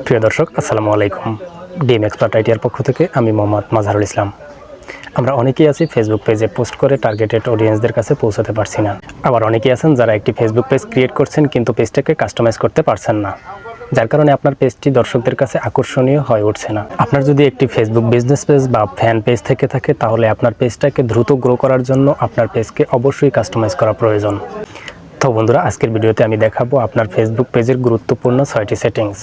প্রিয় দর্শক, আসসালামু আলাইকুম। ডিম এক্সপার্ট আইটিআর পক্ষ থেকে আমি মোহাম্মদ মাজহারুল ইসলাম। আমরা অনেকেই আছি ফেসবুক পেজে পোস্ট করে টার্গেটেড অডিয়েন্সদের কাছে পৌঁছাতে পারছি না। আবার অনেকেই আছেন যারা একটি ফেসবুক পেজ ক্রিয়েট করছেন কিন্তু পেজটাকে কাস্টমাইজ করতে পারছেন না, যার কারণে আপনার পেজটি দর্শকদের কাছে আকর্ষণীয় হয়ে উঠছে না। আপনার যদি একটি ফেসবুক বিজনেস পেজ বা ফ্যান পেজ থেকে থাকে, তাহলে আপনার পেজটাকে দ্রুত গ্রো করার জন্য আপনার পেজকে অবশ্যই কাস্টমাইজ করা প্রয়োজন। তো বন্ধুরা, আজকের ভিডিওতে আমি দেখাবো আপনার ফেসবুক পেজের গুরুত্বপূর্ণ 6টি সেটিংস।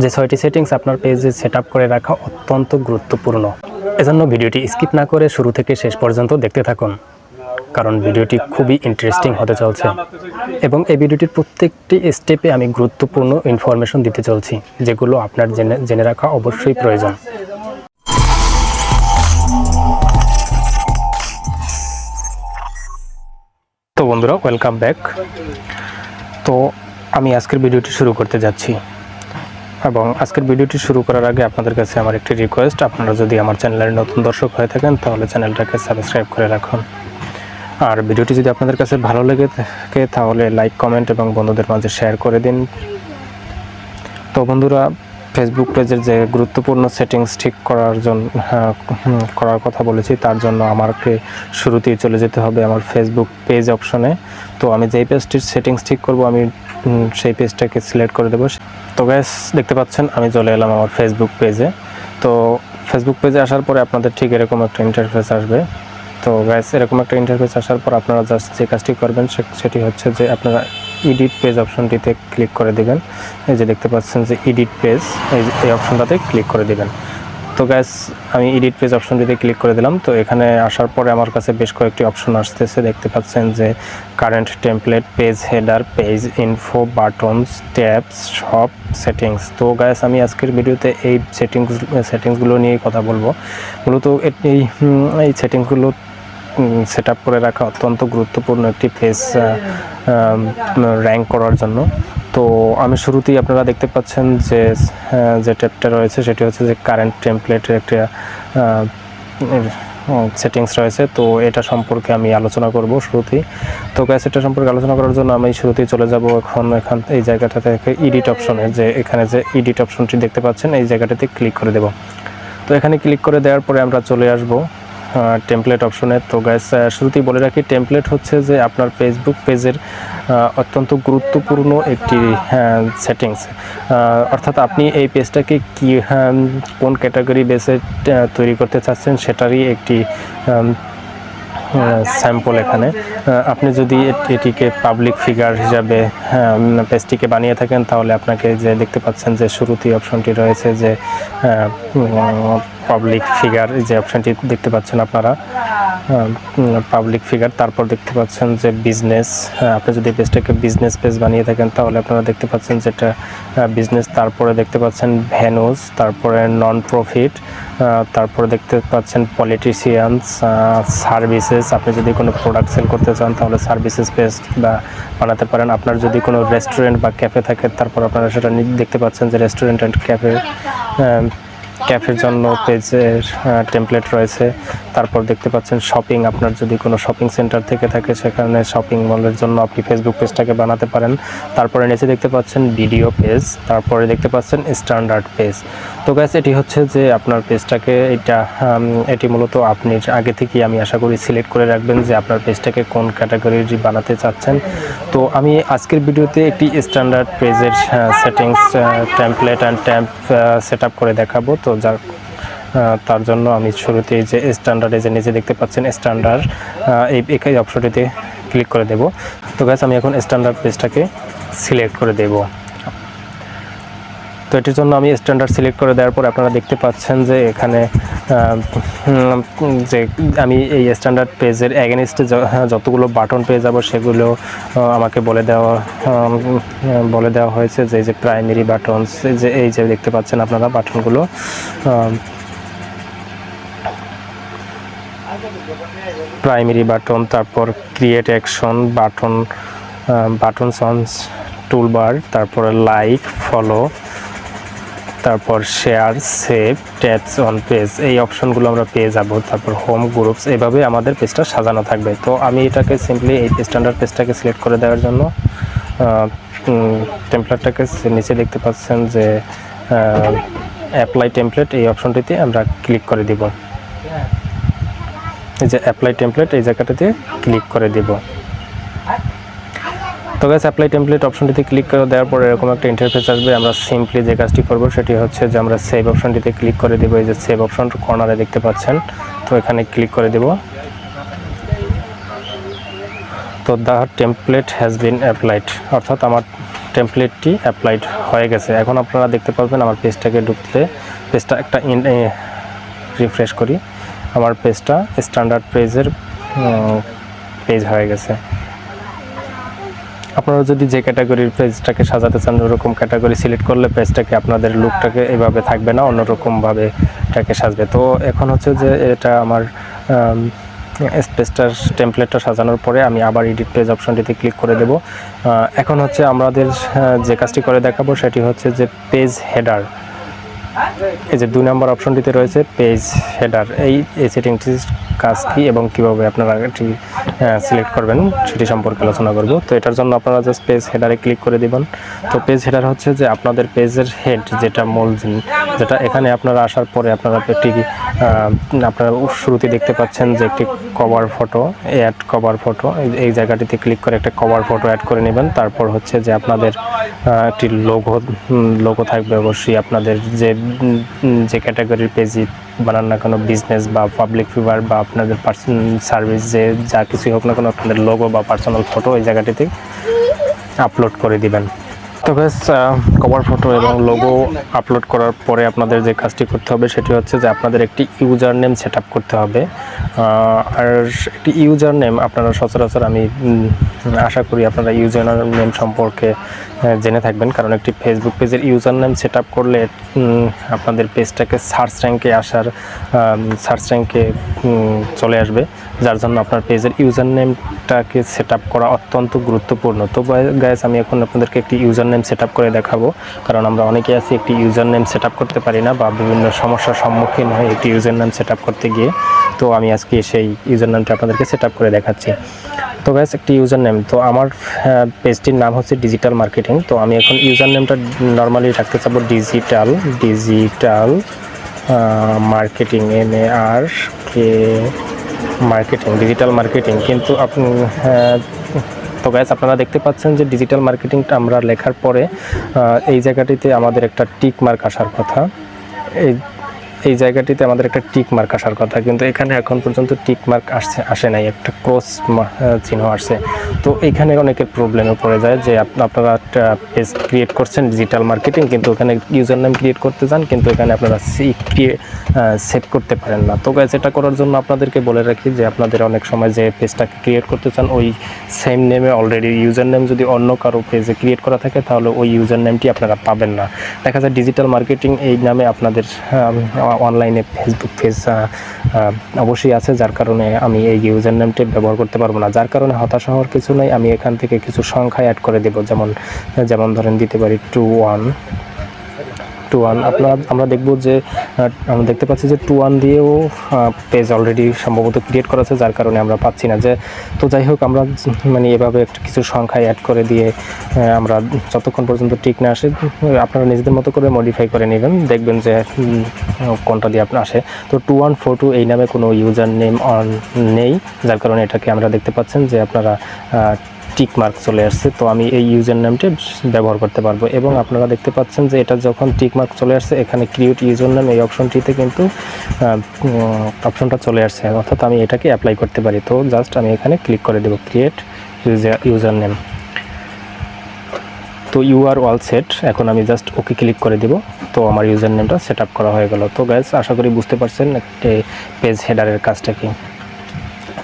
যে 6টি সেটিংস আপনার পেজে সেট আপ করে রাখা অত্যন্ত গুরুত্বপূর্ণ। এজন্য ভিডিওটি স্কিপ না করে শুরু থেকে শেষ পর্যন্ত দেখতে থাকুন, কারণ ভিডিওটি খুবই ইন্টারেস্টিং হতে চলছে এবং এই ভিডিওটির প্রত্যেকটি স্টেপে আমি গুরুত্বপূর্ণ ইনফরমেশন দিতে চলছি, যেগুলো আপনার জেনে রাখা অবশ্যই প্রয়োজন। তো বন্ধুরা, ওয়েলকাম ব্যাক। তো আমি আজকের ভিডিওটি শুরু করতে যাচ্ছি, এবং আজকের ভিডিওটি শুরু করার আগে আপনাদের কাছে আমার একটি রিকোয়েস্ট, আপনারা যদি আমার চ্যানেলের নতুন দর্শক হয়ে থাকেন তাহলে চ্যানেলটাকে সাবস্ক্রাইব করে রাখুন। আর ভিডিওটি যদি আপনাদের কাছে ভালো লেগে থাকে তাহলে লাইক, কমেন্ট এবং বন্ধুদের মাঝে শেয়ার করে দিন। তো বন্ধুরা, ফেসবুক পেজের যে গুরুত্বপূর্ণ সেটিংস ঠিক করার কথা বলেছি, তার জন্য আমাকে শুরুতেই চলে যেতে হবে আমার ফেসবুক পেজ অপশনে। তো আমি যেই পেজটির সেটিংস ঠিক করব, আমি সেই পেজটাকে সিলেক্ট করে দেবো। তো গাইস, দেখতে পাচ্ছেন আমি চলে এলাম আমার ফেসবুক পেজে। তো ফেসবুক পেজে আসার পরে আপনাদের ঠিক এরকম একটা ইন্টারফেস আসবে। তো গাইস, এরকম একটা ইন্টারফেস আসার পর আপনারা জাস্ট যে কাজটি করবেন সেটি হচ্ছে যে আপনারা এডিট পেজ অপশনটিতে ক্লিক করে দিবেন। এই যে দেখতে পাচ্ছেন যে এডিট পেজ, এই অপশনটাতে ক্লিক করে দিবেন। তো গাইস, আমি এডিট পেজ অপশনটিতে ক্লিক করে দিলাম। তো এখানে আসার পরে আমার কাছে বেশ কয়েকটি অপশন আসতেছে। দেখতে পাচ্ছেন যে current template, page header, page info, buttons, tabs, shop, settings. তো গাইস, আমি আজকের ভিডিওতে এই সেটিংসগুলো নিয়েই কথা বলবো। মূলত এই সেটিংসগুলো সেট আপ করে রাখা অত্যন্ত গুরুত্বপূর্ণ একটি পেজ র্যাঙ্ক করার জন্য। তো আমি শুরুতেই আপনারা দেখতে পাচ্ছেন যে ট্যাবটা রয়েছে সেটি হচ্ছে যে কারেন্ট টেমপ্লেটের একটা সেটিংস রয়েছে। তো এটা সম্পর্কে আমি আলোচনা করব শুরুতেই। তো গাইস, এটা সম্পর্কে আলোচনা করার জন্য আমি শুরুতেই চলে যাব এই জায়গাটা থেকে এডিট অপশনে, যে এখানে যে এডিট অপশনটি দেখতে পাচ্ছেন এই জায়গাটাতে ক্লিক করে দেব। তো এখানে ক্লিক করে দেওয়ার পরে আমরা চলে আসব টেমপ্লেট অপশনে। তো গাইস, শুরুতেই বলে রাখি, টেমপ্লেট হচ্ছে যে আপনার ফেসবুক পেজের অত্যন্ত গুরুত্বপূর্ণ একটি সেটিংস। অর্থাৎ আপনি এই পেজটাকে কোন ক্যাটাগরি বেসে তৈরি করতে চাচ্ছেন সেটারই একটি স্যাম্পল এখানে। আপনি যদি এটিকে পাবলিক ফিগার হিসাবে পেজটিকে বানিয়ে থাকেন, তাহলে আপনাকে যে দেখতে পাচ্ছেন যে শুরুতেই অপশনটি রয়েছে যে পাবলিক ফিগার, যে অপশনটি দেখতে পাচ্ছেন আপনারা, পাবলিক ফিগার। তারপর দেখতে পাচ্ছেন যে বিজনেস। আপনি যদি পেজটাকে বিজনেস পেজ বানিয়ে থাকেন তাহলে আপনারা দেখতে পাচ্ছেন যেটা বিজনেস। তারপরে দেখতে পাচ্ছেন ভেনুস, তারপরে নন প্রফিট, তারপরে দেখতে পাচ্ছেন পলিটিশিয়ানস, সার্ভিসেস। আপনি যদি কোনো প্রোডাক্ট সেল করতে চান তাহলে সার্ভিসেস পেজ বানাতে পারেন। আপনার যদি কোনো রেস্টুরেন্ট বা ক্যাফে থাকে, তারপর আপনারা সেটা দেখতে পাচ্ছেন যে রেস্টুরেন্ট অ্যান্ড ক্যাফের জন্য পেজের টেমপ্লেট রয়েছে। তারপর দেখতে পাচ্ছেন শপিং। আপনার যদি কোনো শপিং সেন্টার থেকে থাকে, সেখানে শপিং মলের জন্য আপনি ফেসবুক পেজটাকে বানাতে পারেন। তারপরে নিচে দেখতে পাচ্ছেন ভিডিও পেজ, তারপরে দেখতে পাচ্ছেন স্ট্যান্ডার্ড পেজ। তো গাইস, এটি হচ্ছে যে আপনার পেজটাকে এটি মূলত আপনি আগে থেকেই আমি আশা করি সিলেক্ট করে রাখবেন যে আপনার পেজটাকে কোন ক্যাটাগরির বানাতে চাচ্ছেন। তো আমি আজকের ভিডিওতে একটি স্ট্যান্ডার্ড পেজের settings, template and tab set up করে দেখাবো। তো তার জন্য আমি শুরুতেই যে স্ট্যান্ডার্ডে যে নিচে দেখতে পাচ্ছেন স্ট্যান্ডার্ড, এই অপশনটিতে ক্লিক করে দেব। তো গাইস, আমি এখন স্ট্যান্ডার্ড পেজটাকে সিলেক্ট করে দেব। তো এটির জন্য আমি স্ট্যান্ডার্ড সিলেক্ট করে দেওয়ার পর আপনারা দেখতে পাচ্ছেন যে এখানে যে আমি এই স্ট্যান্ডার্ড পেজের এগেনস্টে যতগুলো বাটন পেয়ে যাব সেগুলো আমাকে বলে দেওয়া হয়েছে, যে প্রাইমারি বাটনস, এই যে দেখতে পাচ্ছেন আপনারা বাটনগুলো, প্রাইমারি বাটন, তারপর create action buttons on toolbar, তারপরে লাইক, ফলো, তারপর share, save, tabs on page, এই অপশনগুলো আমরা পেয়ে যাব। তারপর হোম, গ্রুপস, এভাবে আমাদের পেজটা সাজানো থাকবে। তো আমি এটাকে সিম্পলি এই স্ট্যান্ডার্ড পেজটাকে সিলেক্ট করে দেওয়ার জন্য টেমপ্লেটটাকে নিচে দেখতে পাচ্ছেন যে অ্যাপ্লাই টেমপ্লেট, এই অপশনটিতে আমরা ক্লিক করে দিব। এই যে অ্যাপ্লাই টেমপ্লেট এই জায়গাটাতে ক্লিক করে দিব। তো গাইস অ্যাপ্লাই টেমপ্লেট অপশনটিতে ক্লিক করে দেওয়ার পরে এরকম একটা ইন্টারফেস আসবে। আমরা সিম্পলি যে কাজটি করব সেটি হচ্ছে যে আমরা সেভ অপশনটিতে ক্লিক করে দেব। এই যে সেভ অপশন কর্নারে দেখতে পাচ্ছেন, তো এখানে ক্লিক করে দেব। তো the template has been applied, অর্থাৎ আমার টেমপ্লেটটি অ্যাপ্লাইড হয়ে গেছে। এখন আপনারা দেখতে পাবেন আমার পেজটাকে ঢুকতে, পেজটা একটা রিফ্রেশ করি, আমার পেজটা স্ট্যান্ডার্ড পেজের পেজ হয়ে গেছে। আপনারা যদি যে ক্যাটাগরির পেজটাকে সাজাতে চান ওরকম ক্যাটাগরি সিলেক্ট করলে পেজটাকে আপনাদের লুকটাকে এভাবে থাকবে না, অন্যরকমভাবে এটাকে সাজবে। তো এখন হচ্ছে যে এটা আমার পেজটার টেমপ্লেটটা সাজানোর পরে আমি আবার এডিট পেজ অপশনটিতে ক্লিক করে দেব। এখন হচ্ছে আমাদের যে কাজটি করে দেখাবো সেটি হচ্ছে যে পেজ হেডার। এই যে 2 নম্বর অপশনটিতে রয়েছে পেজ হেডার, এই সেটিংটির কাজ কি এবং কীভাবে আপনারা এটি সিলেক্ট করবেন সেটি সম্পর্কে আলোচনা করব। তো এটার জন্য আপনারা জাস্ট পেজ হেডারে ক্লিক করে দিবেন। তো পেজ হেডার হচ্ছে যে আপনাদের পেজের হেড, যেটা মূল যেটা এখানে আপনারা আসার পরে আপনারা একটি আপনারা শুরুতে দেখতে পাচ্ছেন যে একটি cover photo, add cover photo, এই জায়গাটিতে ক্লিক করে একটা কভার ফটো অ্যাড করে নেবেন। তারপর হচ্ছে যে আপনাদের একটি লোগো থাকবে অবশ্যই। আপনাদের যে ক্যাটাগরির পেজই বানান না কেন, বিজনেস বা পাবলিক ফিগার বা আপনাদের সার্ভিস যে যা কিছুই হোক না কেন, আপনাদের লোগো বা পার্সোনাল ফটো এই জায়গাটিতে আপলোড করে দিবেন। তো বেশ কভার ফটো এবং লোগো আপলোড করার পরে আপনাদের যে কাজটি করতে হবে সেটি হচ্ছে যে আপনাদের একটি ইউজার নেম সেট আপ করতে হবে। আর একটি ইউজার নেম আপনারা সচরাচর আমি আশা করি আপনারা ইউজার নেম সম্পর্কে জেনে থাকবেন, কারণ একটি ফেসবুক পেজের ইউজার নেম সেট আপ করলে আপনাদের পেজটাকে সার্চ র্যাঙ্কে চলে আসবে, যার জন্য আপনার পেজের ইউজার নেমটাকে সেট আপ করা অত্যন্ত গুরুত্বপূর্ণ। তো গাইস আমি এখন আপনাদেরকে একটি ইউজার নেম সেট আপ করে দেখাবো, কারণ আমরা অনেকেই আছি একটি ইউজার নেম সেট আপ করতে পারি না বা বিভিন্ন সমস্যার সম্মুখীন হই একটি ইউজার নেম সেট আপ করতে গিয়ে। তো আমি আজকে সেই ইউজার নেমটা আপনাদেরকে সেট আপ করে দেখাচ্ছি। তো গাইস একটি ইউজার নেম, তো আমার পেজটির নাম হচ্ছে ডিজিটাল মার্কেটিং। তো আমি এখন ইউজার নেমটা নর্মালি রাখতে চাবো digital marketing, marketing, digital marketing. কিন্তু আপনি তো গাইস আপনারা দেখতে পাচ্ছেন যে ডিজিটাল মার্কেটিংটা আমরা লেখার পরে এই জায়গাটিতে আমাদের একটা টিক মার্ক আসার কথা, এই জায়গাটিতে আমাদের একটা টিক মার্ক আসার কথা, কিন্তু এখানে এখন পর্যন্ত টিক মার্ক আসে নাই, একটা ক্রস চিহ্ন আসছে। তো এইখানে অনেকের প্রবলেমে পড়ে যায় যে আপনারা একটা পেজ ক্রিয়েট করছেন ডিজিটাল মার্কেটিং, কিন্তু ওখানে ইউজার নেম ক্রিয়েট করতে চান, কিন্তু এখানে আপনারা সেভ করতে পারেন না। তো গাইস এটা করার জন্য আপনাদেরকে বলে রাখি যে আপনাদের অনেক সময় যে পেজটাকে ক্রিয়েট করতে চান ওই সেম নেমে অলরেডি ইউজার নেম যদি অন্য কারো পেজে ক্রিয়েট করা থাকে তাহলে ওই ইউজার নেমটি আপনারা পাবেন না। দেখা যায় ডিজিটাল মার্কেটিং এই নামে আপনাদের অনলাইনে ফেসবুক পেজ অবশ্যই আছে, যার কারণে আমি এই ইউজার নেমটি ব্যবহার করতে পারবো না। যার কারণে হতাশা হওয়ার কিছু নেই, আমি এখান থেকে কিছু সংখ্যা অ্যাড করে দেব, যেমন ধরেন দিতে পারি 21। আমরা দেখব যে আমরা দেখতে পাচ্ছি যে 21 দিয়েও পেজ অলরেডি সম্ভবত ক্রিয়েট করা আছে, যার কারণে আমরা পাচ্ছি না যে। তো যাই হোক আমরা মানে এভাবে একটা কিছু সংখ্যা অ্যাড করে দিয়ে আমরা যতক্ষণ পর্যন্ত ঠিক না আসে আপনারা নিজেদের মতো করে মডিফাই করে নেবেন, দেখবেন যে কোনটা দিয়ে আপনার আসে। তো 2142 এই নামে কোনো ইউজার নেম নেই, যার কারণে এটাকে আমরা দেখতে পাচ্ছেন যে আপনারা টিক মার্ক চলে আসছে। তো আমি এই ইউজার নেমটি ব্যবহার করতে পারবো, এবং আপনারা দেখতে পাচ্ছেন যে এটা যখন টিক মার্ক চলে আসছে এখানে ক্রিয়েট ইউজার নেম এই অপশনটিতে কিন্তু অপশনটা চলে আসছে, অর্থাৎ আমি এটাকে অ্যাপ্লাই করতে পারি। তো জাস্ট আমি এখানে ক্লিক করে দেব ক্রিয়েট ইউজার নেম। তো ইউ আর অল সেট, এখন আমি জাস্ট ওকে ক্লিক করে দেব। তো আমার ইউজার নেমটা সেট আপ করা হয়ে গেল। তো গাইস আশা করি বুঝতে পারছেন পেজ হেডারের কাজটা কি।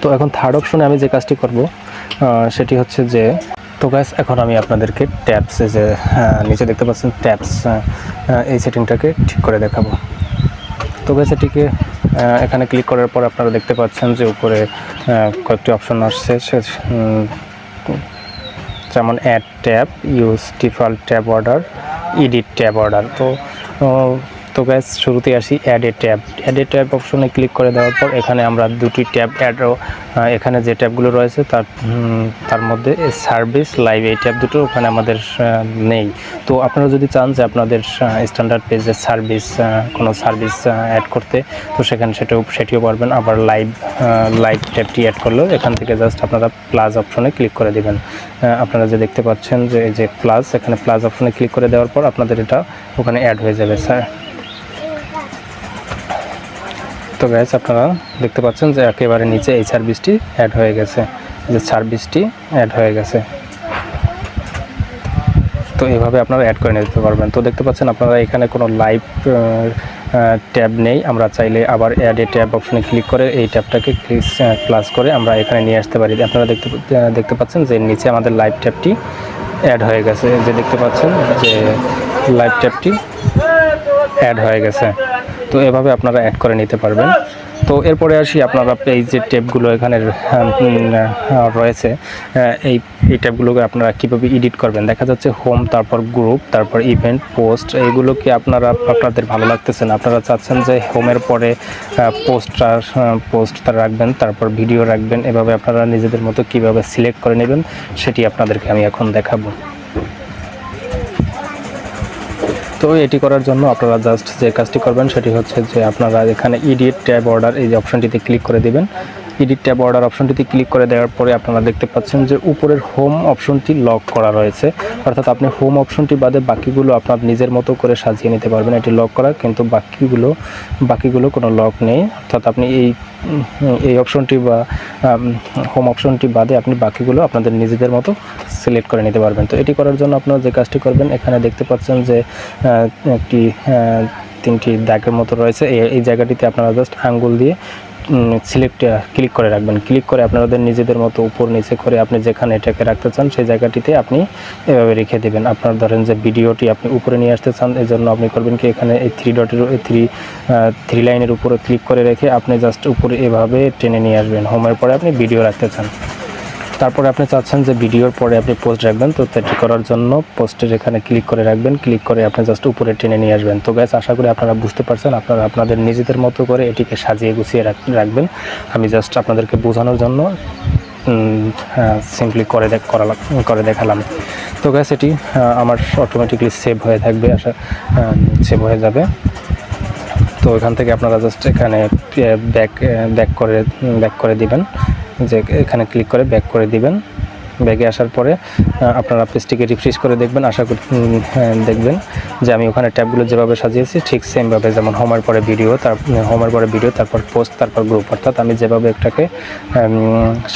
তো এখন থার্ড অপশনে আমি যে কাজটি করব সেটি হচ্ছে যে, তো গাইস এখন আমি আপনাদেরকে ট্যাবস, যে নিচে দেখতে পাচ্ছেন ট্যাবস, এই সেটিংটাকে ঠিক করে দেখাবো। তো গাইস এটিকে এখানে ক্লিক করার পর আপনারা দেখতে পাচ্ছেন যে উপরে কয়েকটি অপশন আসছে, যেমন add tab, use default tab order, edit tab order. তো তো গ্যাস শুরুতে আসি অ্যাড এ ট্যাব অপশনে ক্লিক করে দেওয়ার পর এখানে আমরা দুটি ট্যাব এখানে যে ট্যাবগুলো রয়েছে তার মধ্যে সার্ভিস লাইভ এই ট্যাব দুটো ওখানে আমাদের নেই। তো আপনারা যদি চান যে আপনাদের স্ট্যান্ডার্ড পেজে কোনো সার্ভিস অ্যাড করতে, তো সেখানে সেটিও পারবেন। আবার লাইভ ট্যাবটি অ্যাড করলেও এখান থেকে জাস্ট আপনারা প্লাস অপশনে ক্লিক করে দেবেন। আপনারা যে দেখতে পাচ্ছেন যে এই যে প্লাস, এখানে প্লাস অপশনে ক্লিক করে দেওয়ার পর আপনাদের এটা ওখানে অ্যাড হয়ে যাবে স্যার। তো গাইস আপনারা দেখতে পাচ্ছেন যে একেবারে নিচে এই সার্ভিসটি অ্যাড হয়ে গেছে, তো এইভাবে আপনারা অ্যাড করে নিতে পারবেন। তো দেখতে পাচ্ছেন আপনারা এখানে কোনো লাইভ ট্যাব নেই। আমরা চাইলে আবার অ্যাড এ ট্যাব অপশনে ক্লিক করে এই ট্যাবটাকে প্লাস করে আমরা এখানে নিয়ে আসতে পারি। আপনারা দেখতে পাচ্ছেন যে নিচে আমাদের লাইভ ট্যাবটি অ্যাড হয়ে গেছে, যে দেখতে পাচ্ছেন যে লাইভ ট্যাবটি অ্যাড হয়ে গেছে। তো এভাবে আপনারা অ্যাড করে নিতে পারবেন। তো এরপরে আসি আপনারা এই যে ট্যাবগুলো এখানে রয়েছে, এই ট্যাবগুলোকে আপনারা কীভাবে এডিট করবেন। দেখা যাচ্ছে হোম, তারপর গ্রুপ, তারপর ইভেন্ট, পোস্ট, এইগুলোকে আপনাদের ভালো লাগতেছে না, আপনারা চাচ্ছেন যে হোমের পরে পোস্ট রাখবেন, তারপর ভিডিও রাখবেন। এভাবে আপনারা নিজেদের মতো কীভাবে সিলেক্ট করে নেবেন সেটি আপনাদেরকে আমি এখন দেখাবো। তো এটি করার জন্য আপনারা জাস্ট যে কাজটি করবেন সেটি হচ্ছে যে আপনারা এখানে এডিট ট্যাব অর্ডার এই অপশনটিতে ক্লিক করে দেবেন। এডিট ট্যাব অর্ডার অপশনটিতে ক্লিক করে দেওয়ার পরে আপনারা দেখতে পাচ্ছেন যে উপরের হোম অপশনটি লক করা রয়েছে, অর্থাৎ আপনি হোম অপশনটি বাদে বাকিগুলো আপনার নিজের মতো করে সাজিয়ে নিতে পারবেন। এটি লক করা, কিন্তু বাকিগুলো কোনো লক নেই, অর্থাৎ আপনি এই অপশনটি বা হোম অপশনটি বাদে আপনি বাকিগুলো আপনাদের নিজেদের মতো সিলেক্ট করে নিতে পারবেন। তো এটি করার জন্য আপনারা যে কাজটি করবেন, এখানে দেখতে পাচ্ছেন যে একটি 3টি দাগের মতো রয়েছে, এই জায়গাটিতে আপনারা জাস্ট আঙ্গুল দিয়ে ক্লিক করে রাখবেন। ক্লিক করে আপনাদের নিজেদের মতো উপর নিচে করে আপনি যেখানে এটাকে রাখতে চান সেই জায়গাটিতে আপনি এভাবে রেখে দেবেন। আপনার ধরেন যে ভিডিওটি আপনি উপরে নিয়ে আসতে চান, এই জন্য আপনি করবেন কি, এখানে এই থ্রি লাইনের উপরে ক্লিক করে রেখে আপনি জাস্ট উপরে এভাবে টেনে নিয়ে আসবেন। হোমের পরে আপনি ভিডিও রাখতে চান, তারপরে আপনি চাচ্ছেন যে ভিডিওর পরে আপনি পোস্ট রাখবেন, তো সেটি করার জন্য পোস্টের এখানে ক্লিক করে রাখবেন। ক্লিক করে আপনি জাস্ট উপরে টেনে নিয়ে আসবেন। তো গাইস আশা করি আপনারা বুঝতে পারছেন, আপনারা আপনাদের নিজেদের মতো করে এটিকে সাজিয়ে গুছিয়ে রাখবেন। আমি জাস্ট আপনাদেরকে বোঝানোর জন্য সিম্পলি করে দেখালাম। তো গাইস এটি আমার অটোমেটিকলি সেভ হয়ে যাবে। তো এখান থেকে আপনারা জাস্ট এখানে ব্যাক করে দিবেন, যে এখানে ক্লিক করে ব্যাক করে দিবেন। ব্যাগে আসার পরে আপনারা পেজটিকে রিফ্রেশ করে দেখবেন, আশা করি দেখবেন যে আমি ওখানে ট্যাবগুলো যেভাবে সাজিয়েছি ঠিক সেমভাবে, যেমন হোমের পরে ভিডিও, তারপর পোস্ট, তারপর গ্রুপ, অর্থাৎ আমি যেভাবে একটাকে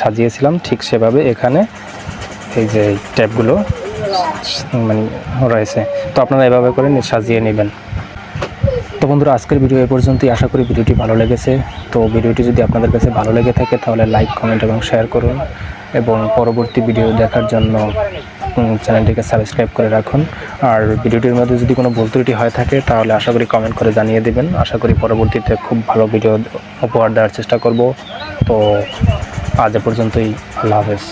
সাজিয়েছিলাম ঠিক সেভাবে এখানে এই যে ট্যাবগুলো রয়েছে। তো আপনারা এভাবে করে সাজিয়ে নেবেন। তো বন্ধুরা আজকের ভিডিও এ পর্যন্তই। আশা করি ভিডিওটি ভালো লেগেছে। তো ভিডিওটি যদি আপনাদের কাছে ভালো লেগে থাকে তাহলে লাইক, কমেন্ট এবং শেয়ার করুন, এবং পরবর্তী ভিডিও দেখার জন্য চ্যানেলটিকে সাবস্ক্রাইব করে রাখুন। আর ভিডিওটির মধ্যে যদি কোনো ভুল ত্রুটি হয়ে থাকে তাহলে আশা করি কমেন্ট করে জানিয়ে দেবেন। আশা করি পরবর্তীতে খুব ভালো ভিডিও উপহার দেওয়ার চেষ্টা করব। তো আজ এ পর্যন্তই, আল্লাহ হাফেজ।